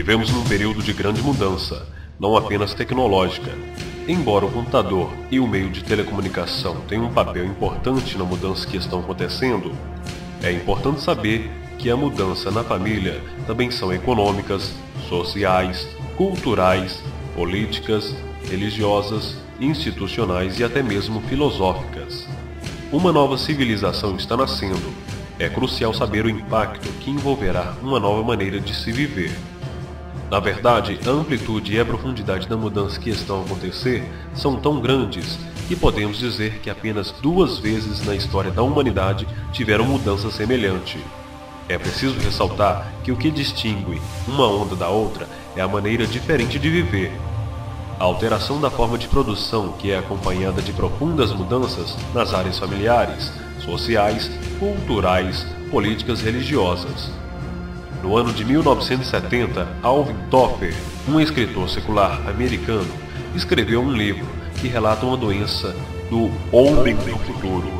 Vivemos num período de grande mudança, não apenas tecnológica. Embora o computador e o meio de telecomunicação tenham um papel importante na mudança que estão acontecendo, é importante saber que a mudança na família também são econômicas, sociais, culturais, políticas, religiosas, institucionais e até mesmo filosóficas. Uma nova civilização está nascendo. É crucial saber o impacto que envolverá uma nova maneira de se viver. Na verdade, a amplitude e a profundidade da mudança que estão a acontecer são tão grandes que podemos dizer que apenas 2 vezes na história da humanidade tiveram mudança semelhante. É preciso ressaltar que o que distingue uma onda da outra é a maneira diferente de viver. A alteração da forma de produção, que é acompanhada de profundas mudanças nas áreas familiares, sociais, culturais, políticas e religiosas. No ano de 1970, Alvin Toffler, um escritor secular americano, escreveu um livro que relata uma doença do homem do futuro,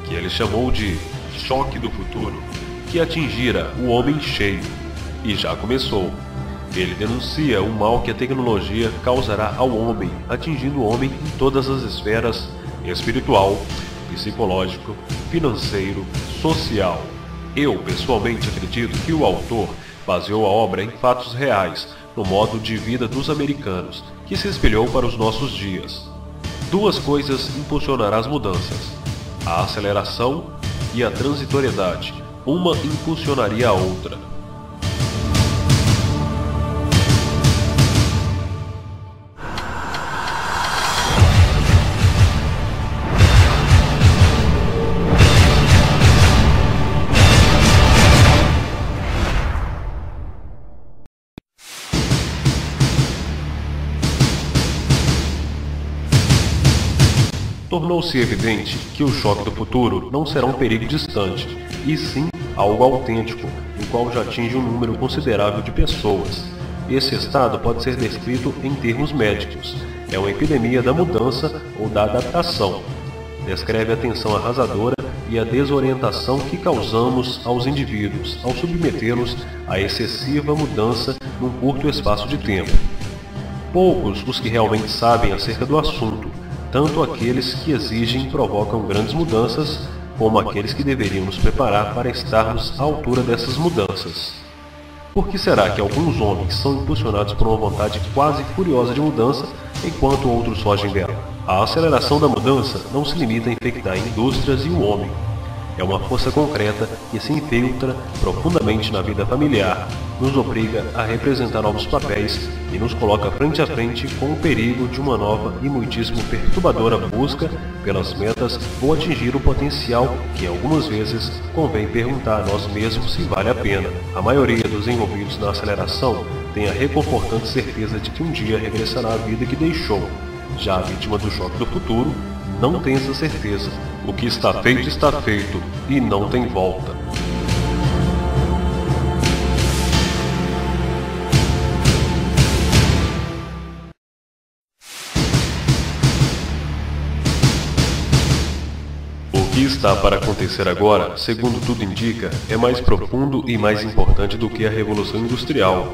que ele chamou de choque do futuro, que atingira o homem cheio, e já começou. Ele denuncia o mal que a tecnologia causará ao homem, atingindo o homem em todas as esferas: espiritual, psicológico, financeiro, social. Eu, pessoalmente, acredito que o autor baseou a obra em fatos reais, no modo de vida dos americanos, que se espelhou para os nossos dias. 2 coisas impulsionarão as mudanças: a aceleração e a transitoriedade. Uma impulsionaria a outra. Tornou-se evidente que o choque do futuro não será um perigo distante, e sim algo autêntico, o qual já atinge um número considerável de pessoas. Esse estado pode ser descrito em termos médicos: é uma epidemia da mudança ou da adaptação. Descreve a tensão arrasadora e a desorientação que causamos aos indivíduos ao submetê-los a excessiva mudança num curto espaço de tempo. Poucos os que realmente sabem acerca do assunto. Tanto aqueles que exigem e provocam grandes mudanças, como aqueles que deveriam nos preparar para estarmos à altura dessas mudanças. Por que será que alguns homens são impulsionados por uma vontade quase furiosa de mudança, enquanto outros fogem dela? A aceleração da mudança não se limita a infectar indústrias e o homem. É uma força concreta que se infiltra profundamente na vida familiar, nos obriga a representar novos papéis e nos coloca frente a frente com o perigo de uma nova e muitíssimo perturbadora busca pelas metas ou atingir o potencial que algumas vezes convém perguntar a nós mesmos se vale a pena. A maioria dos envolvidos na aceleração tem a reconfortante certeza de que um dia regressará à vida que deixou. Já a vítima do choque do futuro não tem essa certeza. O que está feito e não tem volta. O que está para acontecer agora, segundo tudo indica, é mais profundo e mais importante do que a Revolução Industrial.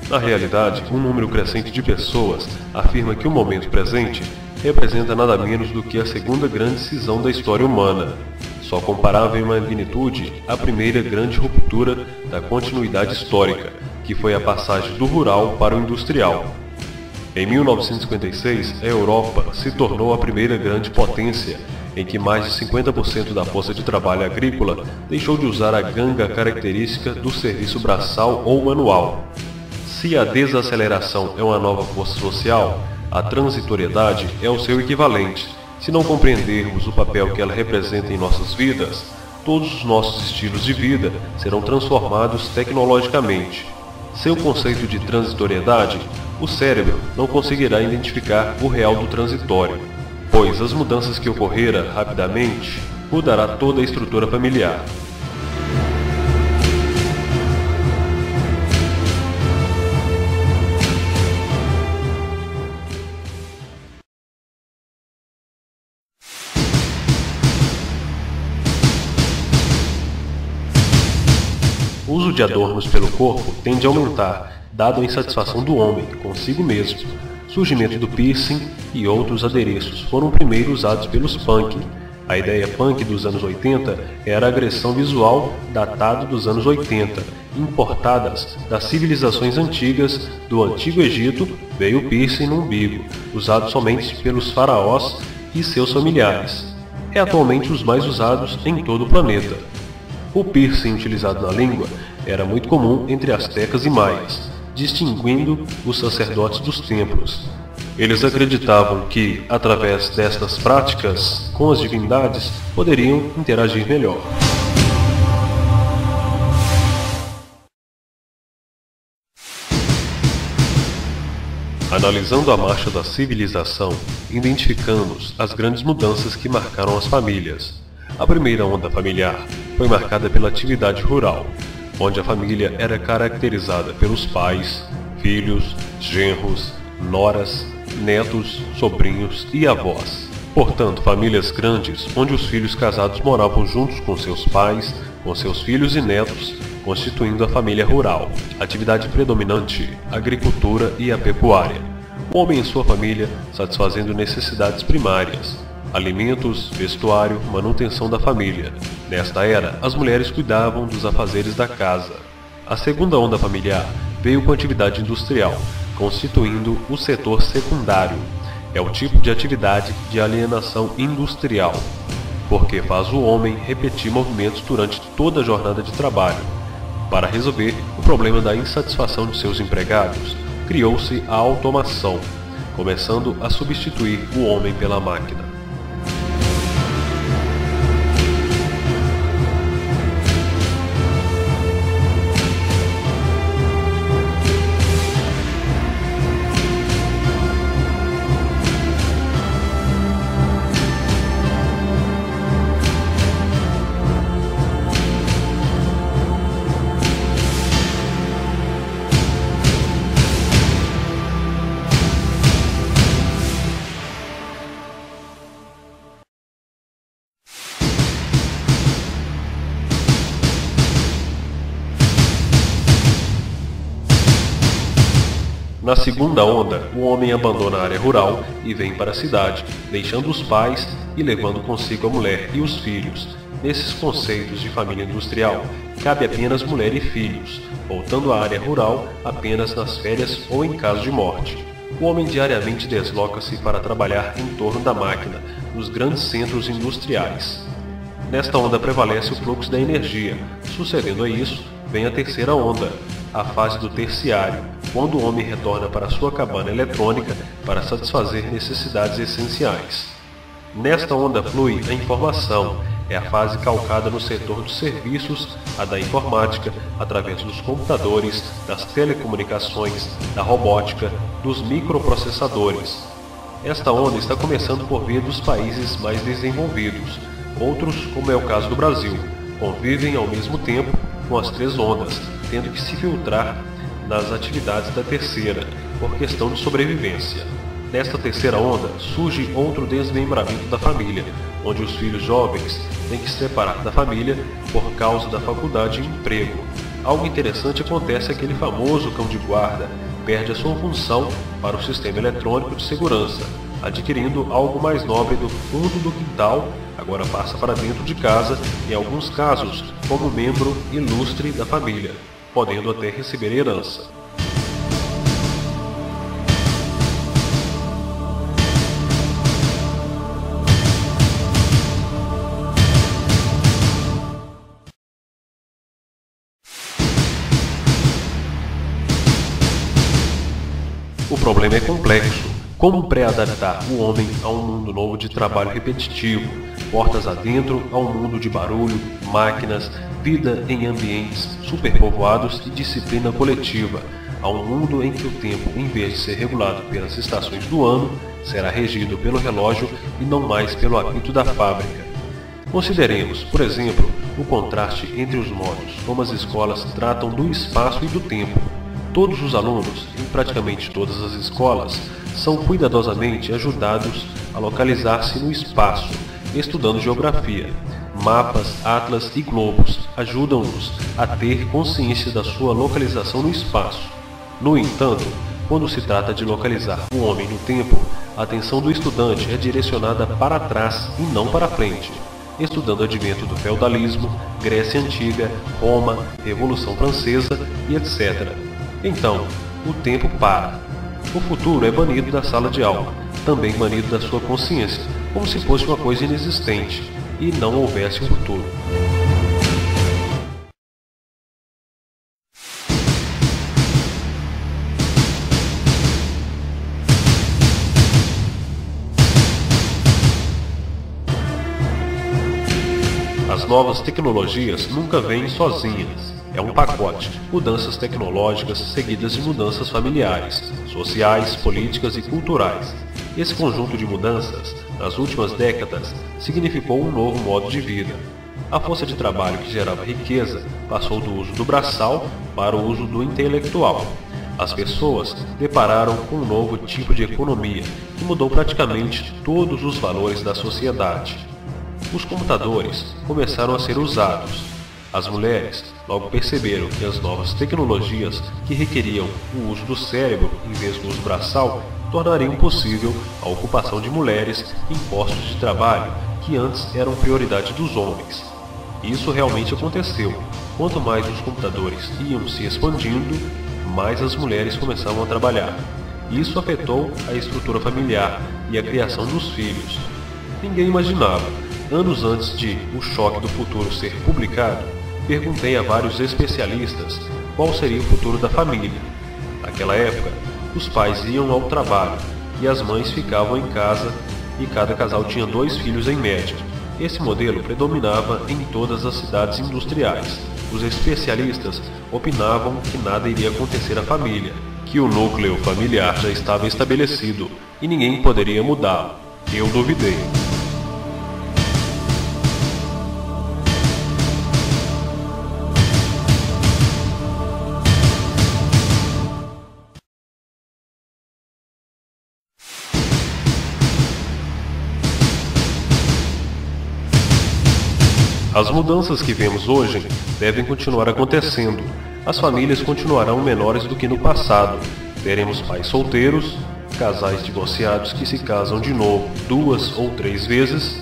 Na realidade, um número crescente de pessoas afirma que o momento presente representa nada menos do que a segunda grande cisão da história humana, só comparável em magnitude à primeira grande ruptura da continuidade histórica, que foi a passagem do rural para o industrial. Em 1956, a Europa se tornou a primeira grande potência, em que mais de 50% da força de trabalho agrícola deixou de usar a ganga característica do serviço braçal ou manual. Se a desaceleração é uma nova força social, a transitoriedade é o seu equivalente. Se não compreendermos o papel que ela representa em nossas vidas, todos os nossos estilos de vida serão transformados tecnologicamente. Sem o conceito de transitoriedade, o cérebro não conseguirá identificar o real do transitório, pois as mudanças que ocorrerão rapidamente mudará toda a estrutura familiar. O uso de adornos pelo corpo tende a aumentar, dado a insatisfação do homem consigo mesmo. Surgimento do piercing e outros adereços foram primeiro usados pelos punk. A ideia punk dos anos 80 era a agressão visual datada dos anos 80, importadas das civilizações antigas. Do Antigo Egito veio o piercing no umbigo, usado somente pelos faraós e seus familiares. É atualmente os mais usados em todo o planeta. O piercing utilizado na língua era muito comum entre astecas e maias, distinguindo os sacerdotes dos templos. Eles acreditavam que, através destas práticas com as divindades, poderiam interagir melhor. Analisando a marcha da civilização, identificamos as grandes mudanças que marcaram as famílias. A primeira onda familiar foi marcada pela atividade rural, onde a família era caracterizada pelos pais, filhos, genros, noras, netos, sobrinhos e avós. Portanto, famílias grandes, onde os filhos casados moravam juntos com seus pais, com seus filhos e netos, constituindo a família rural. Atividade predominante, agricultura e a pecuária. O homem e sua família satisfazendo necessidades primárias, alimentos, vestuário, manutenção da família. Nesta era, as mulheres cuidavam dos afazeres da casa. A segunda onda familiar veio com a atividade industrial, constituindo o setor secundário. É o tipo de atividade de alienação industrial, porque faz o homem repetir movimentos durante toda a jornada de trabalho. Para resolver o problema da insatisfação de seus empregados, criou-se a automação, começando a substituir o homem pela máquina. Na segunda onda, o homem abandona a área rural e vem para a cidade, deixando os pais e levando consigo a mulher e os filhos. Nesses conceitos de família industrial, cabe apenas mulher e filhos, voltando à área rural apenas nas férias ou em caso de morte. O homem diariamente desloca-se para trabalhar em torno da máquina, nos grandes centros industriais. Nesta onda prevalece o fluxo da energia. Sucedendo a isso, vem a terceira onda, a fase do terciário, quando o homem retorna para sua cabana eletrônica para satisfazer necessidades essenciais. Nesta onda flui a informação, é a fase calcada no setor dos serviços, a da informática, através dos computadores, das telecomunicações, da robótica, dos microprocessadores. Esta onda está começando por via dos países mais desenvolvidos. Outros, como é o caso do Brasil, convivem ao mesmo tempo com as três ondas, tendo que se filtrar nas atividades da terceira, por questão de sobrevivência. Nesta terceira onda, surge outro desmembramento da família, onde os filhos jovens têm que se separar da família por causa da faculdade e emprego. Algo interessante acontece: aquele famoso cão de guarda perde a sua função para o sistema eletrônico de segurança, adquirindo algo mais nobre do fundo do quintal, agora passa para dentro de casa, em alguns casos como membro ilustre da família, podendo até receber herança. O problema é complexo. Como pré-adaptar o homem a um mundo novo de trabalho repetitivo, portas adentro a um mundo de barulho, máquinas, vida em ambientes superpovoados e disciplina coletiva, a um mundo em que o tempo, em vez de ser regulado pelas estações do ano, será regido pelo relógio e não mais pelo apito da fábrica. Consideremos, por exemplo, o contraste entre os modos como as escolas tratam do espaço e do tempo. Todos os alunos, em praticamente todas as escolas, são cuidadosamente ajudados a localizar-se no espaço, estudando geografia. Mapas, atlas e globos ajudam-nos a ter consciência da sua localização no espaço. No entanto, quando se trata de localizar o homem no tempo, a atenção do estudante é direcionada para trás e não para frente, estudando o advento do feudalismo, Grécia Antiga, Roma, Revolução Francesa e etc. Então, o tempo para. O futuro é banido da sala de aula, também banido da sua consciência, como se fosse uma coisa inexistente, e não houvesse um futuro. As novas tecnologias nunca vêm sozinhas. É um pacote. Mudanças tecnológicas seguidas de mudanças familiares, sociais, políticas e culturais. Esse conjunto de mudanças, nas últimas décadas, significou um novo modo de vida. A força de trabalho que gerava riqueza passou do uso do braçal para o uso do intelectual. As pessoas depararam com um novo tipo de economia que mudou praticamente todos os valores da sociedade. Os computadores começaram a ser usados. As mulheres logo perceberam que as novas tecnologias que requeriam o uso do cérebro em vez do uso braçal tornariam possível a ocupação de mulheres em postos de trabalho que antes eram prioridade dos homens. Isso realmente aconteceu. Quanto mais os computadores iam se expandindo, mais as mulheres começavam a trabalhar. Isso afetou a estrutura familiar e a criação dos filhos. Ninguém imaginava. Anos antes de O Choque do Futuro ser publicado, perguntei a vários especialistas qual seria o futuro da família. Naquela época, os pais iam ao trabalho e as mães ficavam em casa e cada casal tinha 2 filhos em média. Esse modelo predominava em todas as cidades industriais. Os especialistas opinavam que nada iria acontecer à família, que o núcleo familiar já estava estabelecido e ninguém poderia mudá-lo. Eu duvidei. As mudanças que vemos hoje devem continuar acontecendo. As famílias continuarão menores do que no passado. Teremos pais solteiros, casais divorciados que se casam de novo 2 ou 3 vezes.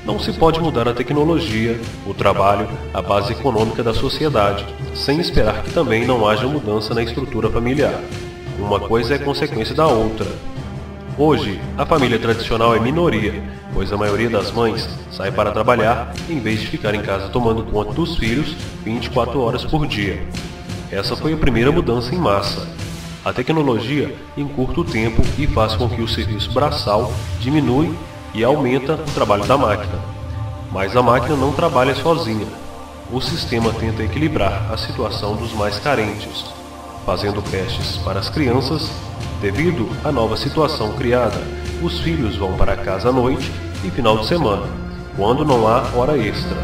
Não se pode mudar a tecnologia, o trabalho, a base econômica da sociedade, sem esperar que também não haja mudança na estrutura familiar. Uma coisa é consequência da outra. Hoje, a família tradicional é minoria, pois a maioria das mães sai para trabalhar em vez de ficar em casa tomando conta dos filhos 24 horas por dia. Essa foi a primeira mudança em massa. A tecnologia encurta o tempo e faz com que o serviço braçal diminui e aumenta o trabalho da máquina. Mas a máquina não trabalha sozinha. O sistema tenta equilibrar a situação dos mais carentes, fazendo testes para as crianças. Devido à nova situação criada, os filhos vão para casa à noite e final de semana, quando não há hora extra.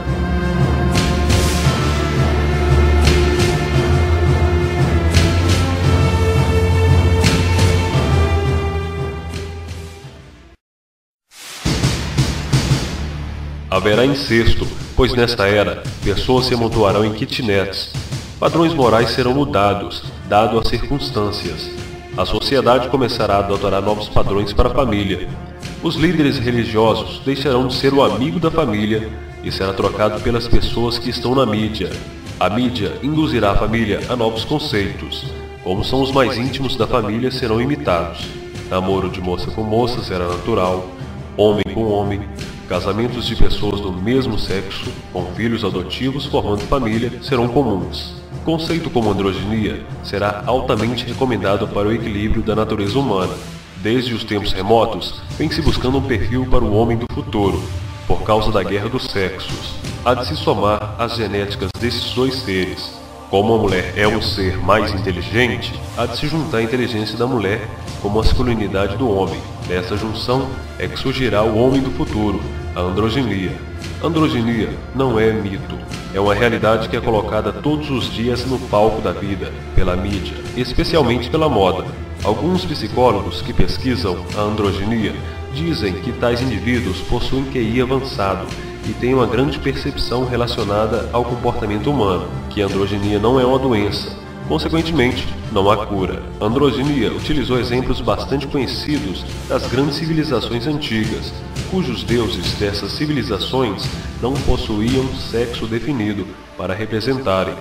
Haverá incesto, pois nesta era, pessoas se amontoarão em kitnets. Padrões morais serão mudados, dado as circunstâncias. A sociedade começará a adotar novos padrões para a família. Os líderes religiosos deixarão de ser o amigo da família e será trocado pelas pessoas que estão na mídia. A mídia induzirá a família a novos conceitos. Como são os mais íntimos da família serão imitados. Namoro de moça com moça será natural, homem com homem, casamentos de pessoas do mesmo sexo, com filhos adotivos formando família, serão comuns. Conceito como androginia será altamente recomendado para o equilíbrio da natureza humana. Desde os tempos remotos, vem se buscando um perfil para o homem do futuro, por causa da guerra dos sexos. Há de se somar as genéticas desses 2 seres. Como a mulher é um ser mais inteligente, há de se juntar a inteligência da mulher com a masculinidade do homem. Dessa junção é que surgirá o homem do futuro, a androginia. Androginia não é mito. É uma realidade que é colocada todos os dias no palco da vida, pela mídia, especialmente pela moda. Alguns psicólogos que pesquisam a androginia dizem que tais indivíduos possuem QI avançado e têm uma grande percepção relacionada ao comportamento humano, que a androginia não é uma doença, Consequentemente, não há cura. Androginia utilizou exemplos bastante conhecidos das grandes civilizações antigas, cujos deuses dessas civilizações não possuíam sexo definido para representarem,